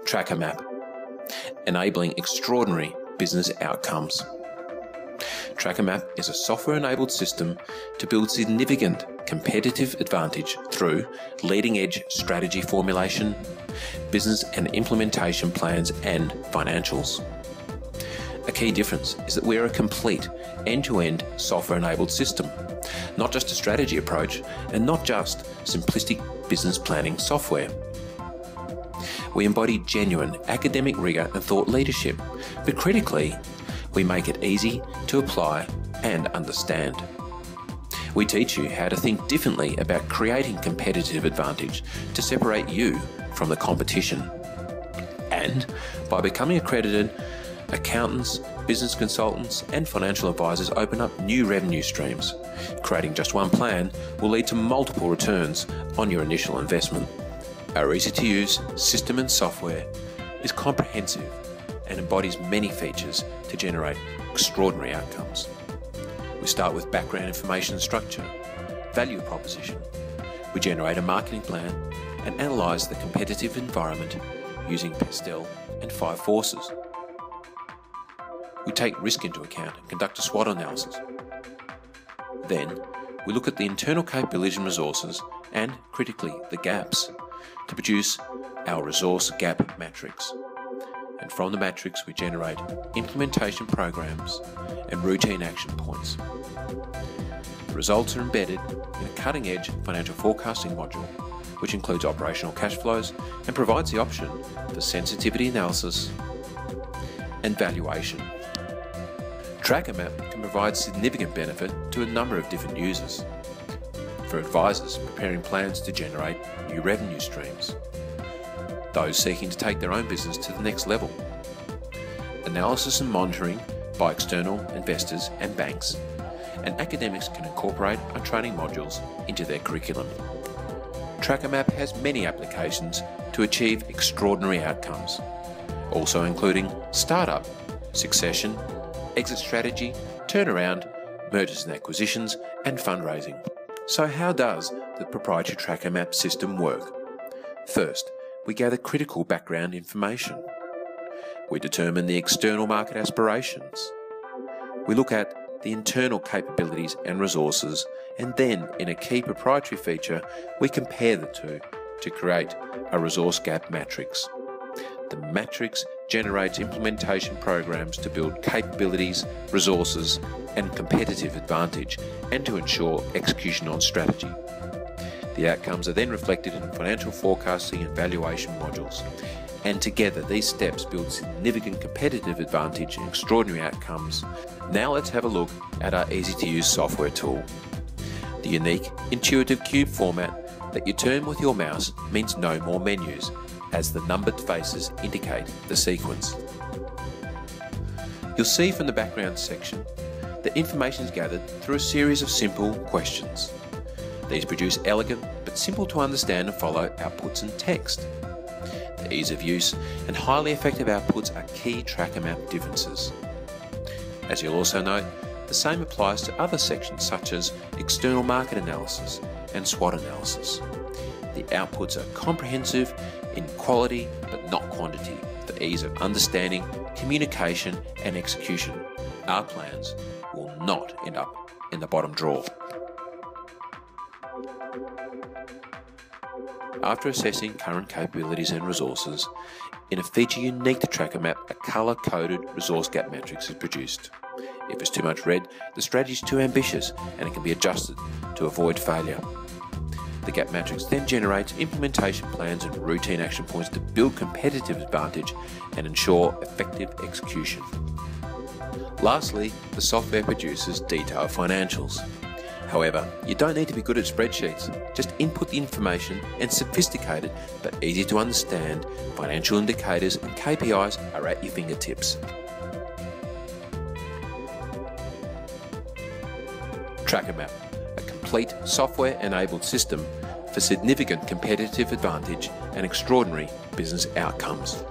Trackermap, enabling extraordinary business outcomes. Trackermap is a software-enabled system to build significant competitive advantage through leading-edge strategy formulation, business and implementation plans, and financials. A key difference is that we are a complete end-to-end software-enabled system, not just a strategy approach and not just simplistic business planning software. We embody genuine academic rigour and thought leadership, but critically, we make it easy to apply and understand. We teach you how to think differently about creating competitive advantage to separate you from the competition. And by becoming accredited, accountants, business consultants and financial advisors open up new revenue streams. Creating just one plan will lead to multiple returns on your initial investment. Our easy-to-use system and software is comprehensive and embodies many features to generate extraordinary outcomes. We start with background information and structure, value proposition. We generate a marketing plan and analyse the competitive environment using Pastel and 5 forces. We take risk into account and conduct a SWOT analysis. Then, we look at the internal capabilities and resources and, critically, the gaps to produce our resource gap matrix. And from the matrix, we generate implementation programs and routine action points. The results are embedded in a cutting-edge financial forecasting module, which includes operational cash flows and provides the option for sensitivity analysis and valuation. Trackermap can provide significant benefit to a number of different users. For advisors preparing plans to generate new revenue streams, those seeking to take their own business to the next level, analysis and monitoring by external investors and banks, and academics can incorporate our training modules into their curriculum. Trackermap has many applications to achieve extraordinary outcomes, also including startup, succession, exit strategy, turnaround, mergers and acquisitions, and fundraising. So how does the proprietary Trackermap system work? First, we gather critical background information. We determine the external market aspirations. We look at the internal capabilities and resources, and then, in a key proprietary feature, we compare the two to create a resource gap matrix. The matrix generates implementation programs to build capabilities, resources, and competitive advantage, and to ensure execution on strategy. The outcomes are then reflected in financial forecasting and valuation modules, and together these steps build significant competitive advantage and extraordinary outcomes. Now let's have a look at our easy-to-use software tool. The unique, intuitive cube format that you turn with your mouse means no more menus, as the numbered faces indicate the sequence. You'll see from the background section that information is gathered through a series of simple questions. These produce elegant but simple to understand and follow outputs and text. The ease of use and highly effective outputs are key Trackermap differences. As you'll also note, the same applies to other sections such as external market analysis and SWOT analysis. The outputs are comprehensive in quality but not quantity, for ease of understanding, communication and execution. Our plans will not end up in the bottom drawer. After assessing current capabilities and resources, in a feature unique to Trackermap, a colour-coded resource gap matrix is produced. If it's too much red, the strategy is too ambitious and it can be adjusted to avoid failure. The gap matrix then generates implementation plans and routine action points to build competitive advantage and ensure effective execution. Lastly, the software produces detailed financials. However, you don't need to be good at spreadsheets. Just input the information and sophisticated but easy to understand financial indicators and KPIs are at your fingertips. Trackermap, a complete software-enabled system for significant competitive advantage and extraordinary business outcomes.